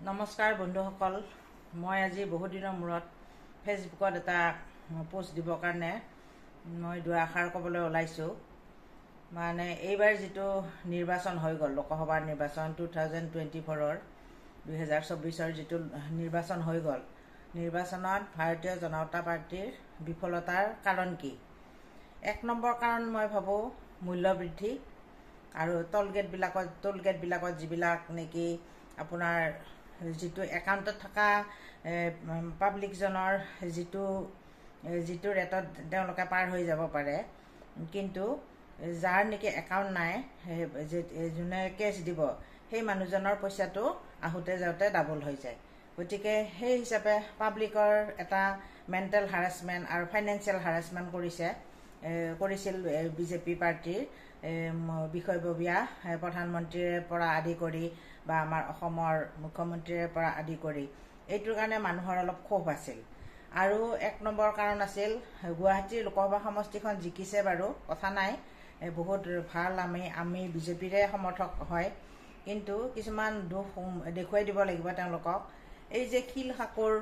নমস্কাৰ বন্ধুসকল, মই আজি বহুত দিনৰ মূৰত ফেচবুকত এটা পোষ্ট দিবৰ কাৰণে মই দুআষাৰ ক'বলৈ ওলাইছোঁ। মানে এইবাৰ যিটো নিৰ্বাচন হৈ গ'ল, লোকসভাৰ নিৰ্বাচন 2024 2024 যিটো নিৰ্বাচন হৈ গ'ল, নিৰ্বাচনত ভাৰতীয় জনতা পাৰ্টীৰ বিফলতাৰ কাৰণ কি? এক নম্বৰ কাৰণ মই ভাবোঁ মূল্য বৃদ্ধি আৰু টোলগেটবিলাকত যিবিলাক নেকি আপোনাৰ যিটো একাউণ্টত থকা পাব্লিকজনৰ যিটো ৰেটত তেওঁলোকে পাৰ হৈ যাব পাৰে, কিন্তু যাৰ নেকি একাউণ্ট নাই, যোনে কেছ দিব, সেই মানুহজনৰ পইচাটো আহোঁতে যাওঁতে ডাবল হৈ যায়। গতিকে সেই হিচাপে পাব্লিকৰ এটা মেণ্টেল হাৰাছমেণ্ট আৰু ফাইনেন্সিয়েল হাৰাছমেণ্ট কৰিছিল বিজেপি পাৰ্টীৰ বিষয়ববীয়া প্ৰধানমন্ত্ৰীৰ পৰা আদি কৰি বা আমাৰ অসমৰ মুখ্যমন্ত্ৰীৰ পৰা আদি কৰি এইটোৰ কাৰণে মানুহৰ অলপ ক্ষোভ আছিল। আৰু এক নম্বৰ কাৰণ আছিল গুৱাহাটীৰ লোকসভা সমষ্টিখন জিকিছে বাৰু, কথা নাই, বহুত ভাল, আমি বিজেপিৰে সমৰ্থক হয়, কিন্তু কিছুমান দুখ দেখুৱাই দিব লাগিব তেওঁলোকক। এই যে শিল সাঁকোৰ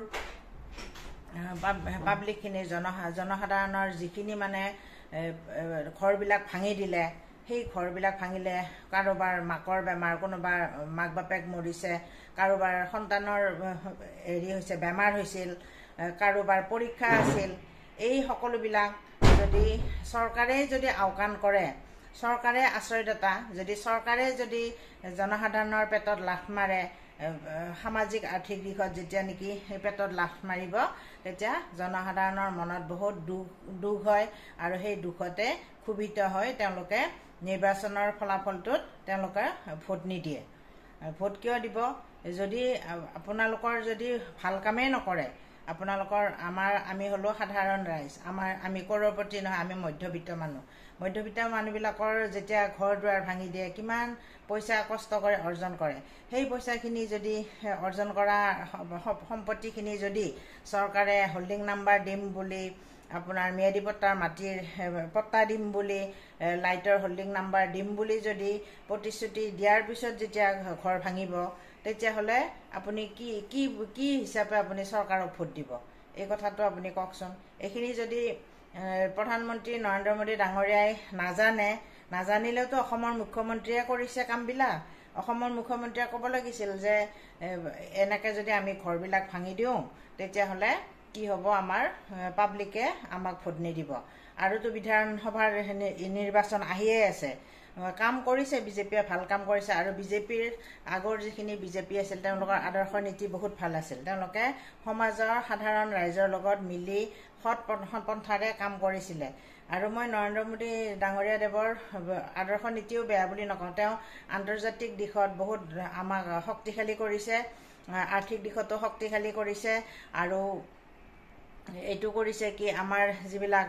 পাব্লিকখিনিৰ জনসাধাৰণৰ যিখিনি মানে ঘৰবিলাক ভাঙি দিলে, সেই ঘৰবিলাক ভাঙিলে কাৰোবাৰ মাকৰ বেমাৰ, কোনোবাৰ মাক বাপেক মৰিছে, কাৰোবাৰ সন্তানৰ হৈছে বেমাৰ হৈছিল, কাৰোবাৰ পৰীক্ষা আছিল, এই সকলোবিলাক যদি চৰকাৰে যদি আওকাণ কৰে, চৰকাৰে আশ্ৰয়দাতা, যদি চৰকাৰে যদি জনসাধাৰণৰ পেটত লাথ মাৰে, সামাজিক আৰ্থিক দিশত যেতিয়া নেকি সেই পেটত লাথ মাৰিব, তেতিয়া জনসাধাৰণৰ মনত বহুত দুখ হয় আৰু সেই দুখতে ক্ষোভিত হৈ তেওঁলোকে নিৰ্বাচনৰ ফলাফলটোত তেওঁলোকে ভোট নিদিয়ে। ভোট কিয় দিব? যদি আপোনালোকৰ যদি ভাল কামেই নকৰে, আমি হ'লো সাধাৰণ ৰাইজ, আমি কৰ'ৰপতি নহয়, আমি মধ্যবিত্ত মানুহবিলাকৰ যেতিয়া ঘৰ দুৱাৰ ভাঙি দিয়ে, কিমান পইচা কষ্ট কৰি অৰ্জন কৰে, সেই পইচাখিনি যদি অৰ্জন কৰা সম্পত্তিখিনি যদি চৰকাৰে হোল্ডিং নাম্বাৰ দিম বুলি, আপোনাৰ ম্যাদী পট্টাৰ মাটিৰ পট্টা দিম বুলি, লাইটৰ হোল্ডিং নাম্বাৰ দিম বুলি যদি প্ৰতিশ্ৰুতি দিয়াৰ পিছত যেতিয়া ঘৰ ভাঙিব, তেতিয়াহ'লে আপুনি কি হিচাপে আপুনি চৰকাৰক ভোট দিব? এই কথাটো আপুনি কওকচোন। এইখিনি যদি প্ৰধানমন্ত্ৰী নৰেন্দ্ৰ মোদী ডাঙৰীয়াই নাজানিলেওতো অসমৰ মুখ্যমন্ত্ৰীয়ে কৰিছে কামবিলাক। অসমৰ মুখ্যমন্ত্ৰীয়ে ক'ব লাগিছিল যে এনেকৈ যদি আমি ঘৰবিলাক ভাঙি দিওঁ, তেতিয়াহ'লে কি হ'ব, আমাৰ পাব্লিকে আমাক ভোট নিদিব। আৰুতো বিধানসভাৰ নিৰ্বাচন আহিয়ে আছে, কাম কৰিছে বিজেপিয়ে, ভাল কাম কৰিছে। আৰু বিজেপিৰ আগৰ যিখিনি বিজেপি আছিল, তেওঁলোকৰ আদৰ্শ নীতি বহুত ভাল আছিল। তেওঁলোকে সমাজৰ সাধাৰণ ৰাইজৰ লগত মিলি সৎ পন্থাৰে কাম কৰিছিলে। আৰু মই নৰেন্দ্ৰ মোদী ডাঙৰীয়া দেৱৰ আদৰ্শ নীতিও বেয়া বুলি নকওঁ। তেওঁ আন্তৰ্জাতিক দিশত বহুত আমাক শক্তিশালী কৰিছে, আৰ্থিক দিশতো শক্তিশালী কৰিছে, আৰু এইটো কৰিছে কি, আমাৰ যিবিলাক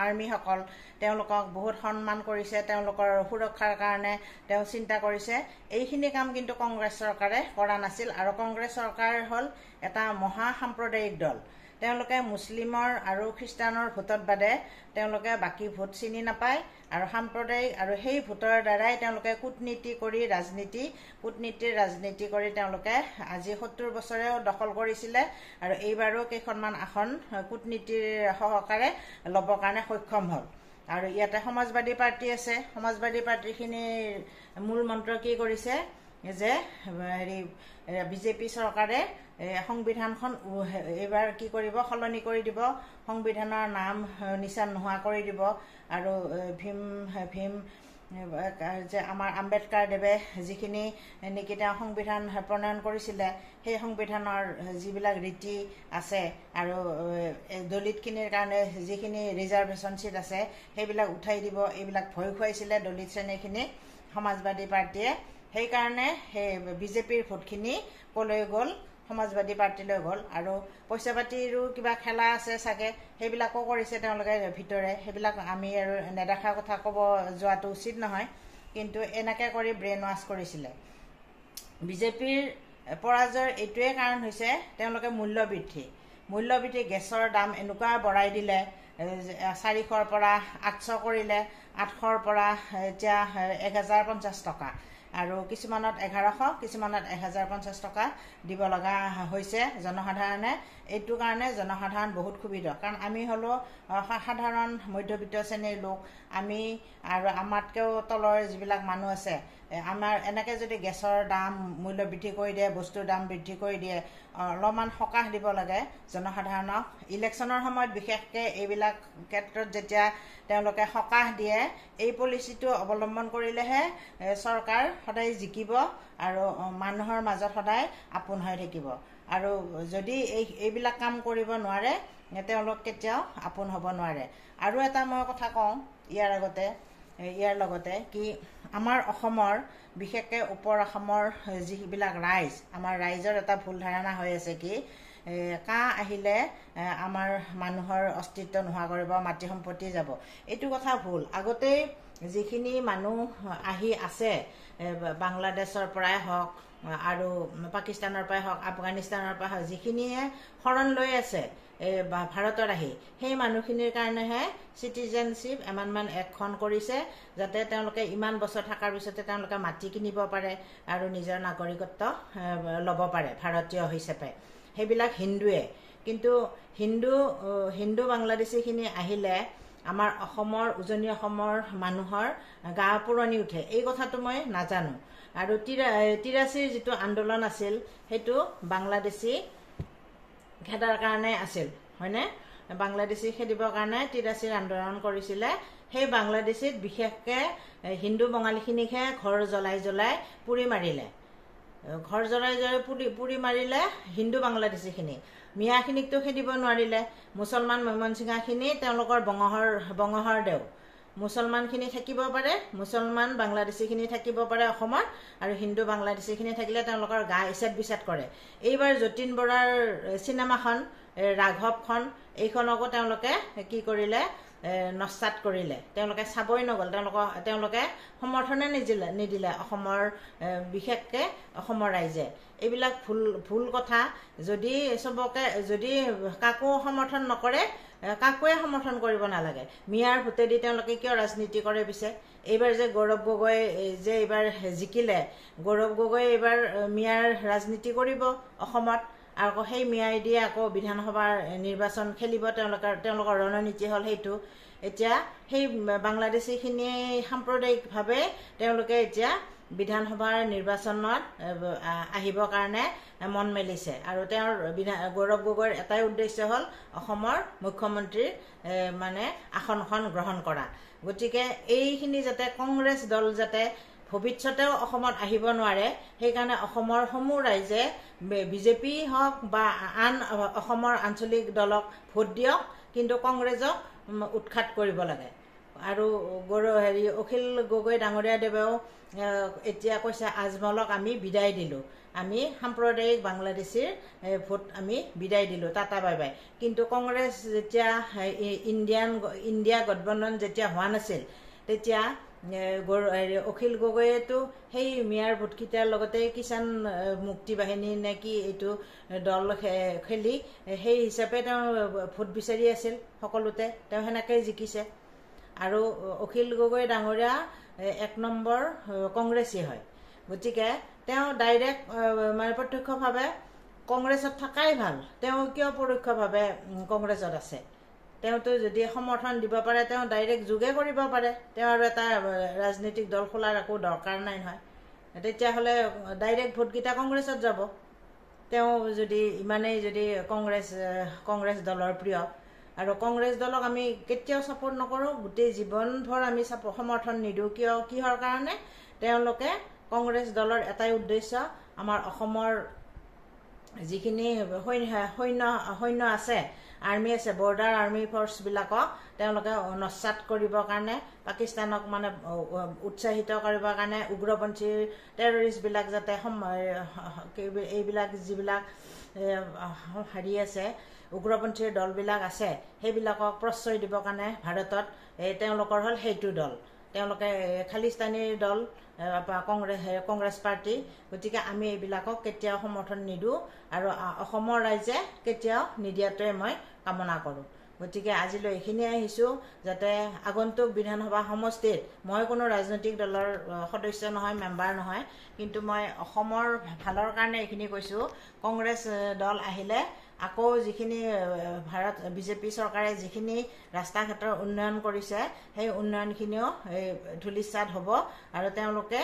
আৰ্মিসকল, তেওঁলোকক বহুত সন্মান কৰিছে, তেওঁলোকৰ সুৰক্ষাৰ কাৰণে তেওঁ চিন্তা কৰিছে। এইখিনি কাম কিন্তু কংগ্ৰেছ চৰকাৰে কৰা নাছিল। আৰু কংগ্ৰেছ চৰকাৰ হ'ল এটা মহাসাম্প্ৰদায়িক দল। তেওঁলোকে মুছলিমৰ আৰু খ্ৰীষ্টানৰ ভোটত বাদে তেওঁলোকে বাকী ভোট চিনি নাপায়, আৰু সাম্প্ৰদায়িক, আৰু সেই ভোটৰ দ্বাৰাই তেওঁলোকে কূটনীতিৰ ৰাজনীতি কৰি তেওঁলোকে আজি 70 বছৰেও দখল কৰিছিলে, আৰু এইবাৰো কেইখনমান আসন কূটনীতিৰ সহকাৰে ল'বৰ কাৰণে সক্ষম হ'ল। আৰু ইয়াতে সমাজবাদী পাৰ্টী আছে, সমাজবাদী পাৰ্টীখিনিৰ মূল মন্ত্ৰ কি কৰিছে যে বিজেপি চৰকাৰে সংবিধানখন এইবাৰ কি কৰিব, সলনি কৰি দিব, সংবিধানৰ নাম নিচান নোহোৱা কৰি দিব। আৰু ভীম যে আমাৰ আম্বেদকাৰ দেৱে যিখিনি নেকি তেওঁ সংবিধান প্ৰণয়ন কৰিছিলে, সেই সংবিধানৰ যিবিলাক ৰীতি আছে আৰু দলিতখিনিৰ কাৰণে যিখিনি ৰিজাৰ্ভেশ্যন চিট আছে, সেইবিলাক উঠাই দিব, এইবিলাক ভয় খুৱাইছিলে দলিত শ্ৰেণীখিনিক সমাজবাদী পাৰ্টীয়ে। সেইকাৰণে সেই বিজেপিৰ ভোটখিনি ক'লৈ গ'ল, সমাজবাদী পাৰ্টীলৈ গ'ল। আৰু পইচা পাতিৰো কিবা খেলা আছে চাগে, সেইবিলাকো কৰিছে তেওঁলোকে ভিতৰে, সেইবিলাক আমি আৰু নেদেখা কথা ক'ব যোৱাটো উচিত নহয়, কিন্তু এনেকৈ কৰি ব্ৰেইন ৱাছ কৰিছিলে। বিজেপিৰ পৰাজয়ৰ এইটোৱে কাৰণ হৈছে তেওঁলোকে মূল্য বৃদ্ধি, গেছৰ দাম এনেকুৱা বঢ়াই দিলে, 400ৰ পৰা 800 কৰিলে, 800ৰ পৰা এতিয়া 1050 টকা। আৰু কিছুমানত 1100 কিছুমানত 1050 টকা দিব লগা হৈছে জনসাধাৰণে। এইটো কাৰণে জনসাধাৰণ বহুত সুবিধা, কাৰণ আমি হ'লো সাধাৰণ মধ্যবিত্ত শ্ৰেণীৰ লোক। আমি আৰু আমাতকৈও তলৰ যিবিলাক মানুহ আছে, আমাৰ এনেকৈ যদি গেছৰ দাম মূল্য বৃদ্ধি কৰি দিয়ে, বস্তুৰ দাম বৃদ্ধি কৰি দিয়ে, অলপমান সকাহ দিব লাগে জনসাধাৰণক। ইলেকশ্যনৰ সময়ত বিশেষকৈ এইবিলাক ক্ষেত্ৰত যেতিয়া তেওঁলোকে সকাহ দিয়ে, এই পলিচিটো অৱলম্বন কৰিলেহে চৰকাৰ সদায় জিকিব আৰু মানুহৰ মাজত সদায় আপোন হৈ থাকিব। আৰু যদি এইবিলাক কাম কৰিব নোৱাৰে, তেওঁলোক কেতিয়াও আপোন হ'ব নোৱাৰে। আৰু এটা মই কথা কওঁ ইয়াৰ লগতে কি, আমাৰ অসমৰ বিশেষকৈ ওপৰ অসমৰ যিবিলাক ৰাইজ, আমাৰ ৰাইজৰ এটা ভুল ধাৰণা হৈ আছে কি, কাহ আহিলে আমাৰ মানুহৰ অস্তিত্ব নোহোৱা কৰিব, মাটি সম্পত্তি যাব। এইটো কথা ভুল। আগতেই যিখিনি মানুহ আহি আছে, বাংলাদেশৰ পৰাই হওক আৰু পাকিস্তানৰ পৰাই হওক, আফগানিস্তানৰ পৰা হওক, যিখিনিয়ে শৰণ লৈ আছে ভাৰতত আহি, সেই মানুহখিনিৰ কাৰণেহে চিটিজেনশ্বিপ এমেণ্ডমেণ্ট এক্টখন কৰিছে, যাতে তেওঁলোকে ইমান বছৰ থকাৰ পিছতে তেওঁলোকে মাটি কিনিব পাৰে আৰু নিজৰ নাগৰিকত্ব ল'ব পাৰে ভাৰতীয় হিচাপে। সেইবিলাক হিন্দুৱে। কিন্তু হিন্দু বাংলাদেশীখিনি আহিলে আমাৰ অসমৰ, উজনি অসমৰ মানুহৰ গা পুৰণি উঠে। এই কথাটো মই নাজানো। আৰু 83ৰ যিটো আন্দোলন আছিল, সেইটো বাংলাদেশী খেদাৰ কাৰণে আছিল, হয়নে? বাংলাদেশী খেদিবৰ কাৰণে 83ৰ আন্দোলন কৰিছিলে। সেই বাংলাদেশীত বিশেষকৈ হিন্দু বঙালীখিনিকহে ঘৰ জ্বলাই পুৰি মাৰিলে। ঘৰ জ্বলাই পুৰি মাৰিলে হিন্দু বাংলাদেশীখিনি। মিয়াখিনিকতো খেদিব নোৱাৰিলে। মুছলমান মৈমনছিঙাখিনি তেওঁলোকৰ বঙহৰ দেও। মুছলমানখিনি থাকিব পাৰে, মুছলমান বাংলাদেশীখিনি থাকিব পাৰে অসমত, আৰু হিন্দু বাংলাদেশীখিনি থাকিলে তেওঁলোকৰ গা ইচাত বিচাত কৰে। এইবাৰ যতীন বৰাৰ চিনেমাখন ৰাঘৱখন, এইখনকো তেওঁলোকে কি কৰিলে, নস্যাৎ কৰিলে। তেওঁলোকে চাবই নগ'ল, তেওঁলোকে সমৰ্থনে নিদিলে অসমৰ, বিশেষকৈ অসমৰ ৰাইজে। এইবিলাক ভুল কথা। যদি কাকো সমৰ্থন নকৰে, কাকোৱে সমৰ্থন কৰিব নালাগে। মিয়াৰ ভোটেদি তেওঁলোকে কিয় ৰাজনীতি কৰে পিছে? এইবাৰ যে গৌৰৱ গগৈ যে এইবাৰ জিকিলে, গৌৰৱ গগৈ এইবাৰ মিয়াৰ ৰাজনীতি কৰিব অসমত, আৰু সেই মিয়াই দিয়ে আকৌ বিধানসভাৰ নিৰ্বাচন খেলিব। তেওঁলোকৰ ৰণনীতি হ'ল সেইটো। এতিয়া সেই বাংলাদেশীখিনিয়ে সাম্প্ৰদায়িকভাৱে তেওঁলোকে এতিয়া বিধানসভাৰ নিৰ্বাচনত আহিবৰ কাৰণে মন মেলিছে। আৰু গৌৰৱ গগৈৰ এটাই উদ্দেশ্য হ'ল অসমৰ মুখ্যমন্ত্ৰীৰ আসনখন গ্ৰহণ কৰা। গতিকে এইখিনি যাতে কংগ্ৰেছ দল যাতে ভৱিষ্যতেও অসমত আহিব নোৱাৰে, সেইকাৰণে অসমৰ সমূহ ৰাইজে বিজেপি হওক বা আন অসমৰ আঞ্চলিক দলক ভোট দিয়ক, কিন্তু কংগ্ৰেছক উৎখাত কৰিব লাগে। আৰু অখিল গগৈ ডাঙৰীয়াদেৱেও এতিয়া কৈছে, আজমলক আমি বিদায় দিলোঁ, আমি সাম্প্ৰদায়িক বাংলাদেশীৰ ভোট আমি বিদায় দিলোঁ, টাটা বাই বাই। কিন্তু কংগ্ৰেছ যেতিয়া ইণ্ডিয়া গঠবন্ধন যেতিয়া হোৱা নাছিল, তেতিয়া অখিল গগৈয়েতো সেই মিয়াৰ ভোটকেইটাৰ লগতে কিষাণ মুক্তি বাহিনী নে কি এইটো দল খেলি সেই হিচাপে তেওঁ ভোট বিচাৰি আছিল সকলোতে। তেওঁ সেনেকৈ জিকিছে। আৰু অখিল গগৈ ডাঙৰীয়া 1 নম্বৰ কংগ্ৰেছী হয়। গতিকে তেওঁ ডাইৰেক্ট প্ৰত্যক্ষভাৱে কংগ্ৰেছত থকাই ভাল। তেওঁ কিয় পৰোক্ষভাৱে কংগ্ৰেছত আছে? তেওঁতো যদি সমৰ্থন দিব পাৰে, তেওঁ ডাইৰেক্ট যোগে কৰিব পাৰে। তেওঁ আৰু এটা ৰাজনৈতিক দল খোলাৰ একো দৰকাৰ নাই নহয়। তেতিয়াহ'লে ডাইৰেক্ট ভোটকেইটা কংগ্ৰেছত যাব। তেওঁ ইমানেই যদি কংগ্ৰেছ দলৰ প্ৰিয়। আৰু কংগ্ৰেছ দলক আমি কেতিয়াও ছাপোৰ্ট নকৰোঁ, গোটেই জীৱনভৰ আমি সমৰ্থন নিদিওঁ। কিহৰ কাৰণে? তেওঁলোকে কংগ্ৰেছ দলৰ এটাই উদ্দেশ্য, আমাৰ অসমৰ যিখিনি সৈন্য আছে, আৰ্মি আছে, বৰ্ডাৰ আৰ্মি ফ'ৰ্চবিলাকক তেওঁলোকে নস্যাৎ কৰিবৰ কাৰণে, পাকিস্তানক উৎসাহিত কৰিবৰ কাৰণে, উগ্ৰপন্থীৰ টেৰৰিষ্টবিলাক যাতে এইবিলাক যিবিলাক আছে, উগ্ৰপন্থীৰ দলবিলাক আছে, সেইবিলাকক প্ৰশ্ৰয় দিবৰ কাৰণে ভাৰতত তেওঁলোকৰ হ'ল সেইটো দল। তেওঁলোকে খালিস্তানীৰ দল, কংগ্ৰেছ পাৰ্টি। গতিকে আমি এইবিলাকক কেতিয়াও সমৰ্থন নিদিওঁ, আৰু অসমৰ ৰাইজে কেতিয়াও নিদিয়াটোৱে মই কামনা কৰোঁ। গতিকে আজিলৈ এইখিনিয়ে আহিছোঁ যাতে আগন্তুক বিধানসভা সমষ্টিত মই কোনো ৰাজনৈতিক দলৰ সদস্য নহয়, মেম্বাৰ নহয়, কিন্তু মই অসমৰ ভালৰ কাৰণে এইখিনি কৈছোঁ। কংগ্ৰেছ দল আহিলে আকৌ যিখিনি বিজেপি চৰকাৰে যিখিনি ৰাস্তা ঘাটৰ উন্নয়ন কৰিছে সেই উন্নয়নখিনিও ধূলিসাৎ হ'ব আৰু তেওঁলোকে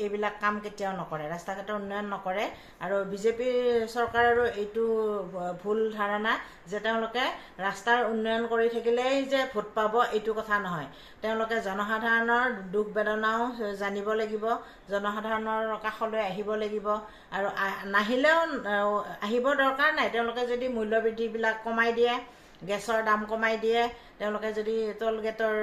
এইবিলাক কাম কেতিয়াও নকৰে, ৰাস্তা ঘাটৰ উন্নয়ন নকৰে। আৰু বিজেপি চৰকাৰৰো এইটো ভুল ধাৰণা যে তেওঁলোকে ৰাস্তাৰ উন্নয়ন কৰি থাকিলেই যে ভোট পাব, এইটো কথা নহয়। তেওঁলোকে জনসাধাৰণৰ দুখ বেদনাও জানিব লাগিব, জনসাধাৰণৰ কাষলৈ আহিব লাগিব। আৰু নাহিলেও আহিব দৰকাৰ নাই। তেওঁলোকে যদি মূল্যবৃদ্ধিবিলাক কমাই দিয়ে, গেছৰ দাম কমাই দিয়ে, তেওঁলোকে যদি টোল গেটৰ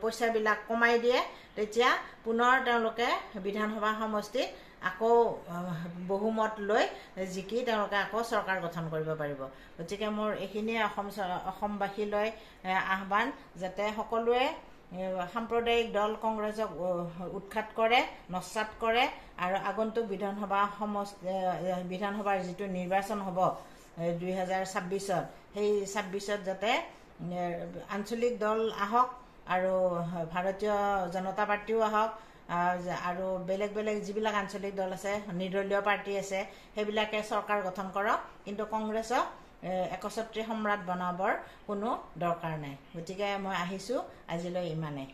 পইচাবিলাক কমাই দিয়ে, তেতিয়া পুনৰ তেওঁলোকে বিধানসভা সমষ্টিত আকৌ বহুমত লৈ জিকি তেওঁলোকে আকৌ চৰকাৰ গঠন কৰিব পাৰিব। গতিকে মোৰ এইখিনিয়ে অসমবাসীলৈ আহ্বান, যাতে সকলোৱে সাম্প্ৰদায়িক দল কংগ্ৰেছক উৎখাত কৰে, নস্যাৎ কৰে আৰু আগন্তুক বিধানসভাৰ যিটো নিৰ্বাচন হ'ব 2026-ত, সেই 26-ত যাতে আঞ্চলিক দল আহক আৰু ভাৰতীয় জনতা পাৰ্টিও আহক আৰু বেলেগ বেলেগ যিবিলাক আঞ্চলিক দল আছে, নিৰ্দলীয় পাৰ্টি আছে, সেইবিলাকে চৰকাৰ গঠন কৰক, কিন্তু কংগ্ৰেছক একচ্ছত্ৰী সম্ৰাট বনাবৰ কোনো দৰকাৰ নাই। গতিকে মই আহিছোঁ আজিলৈ ইমানেই।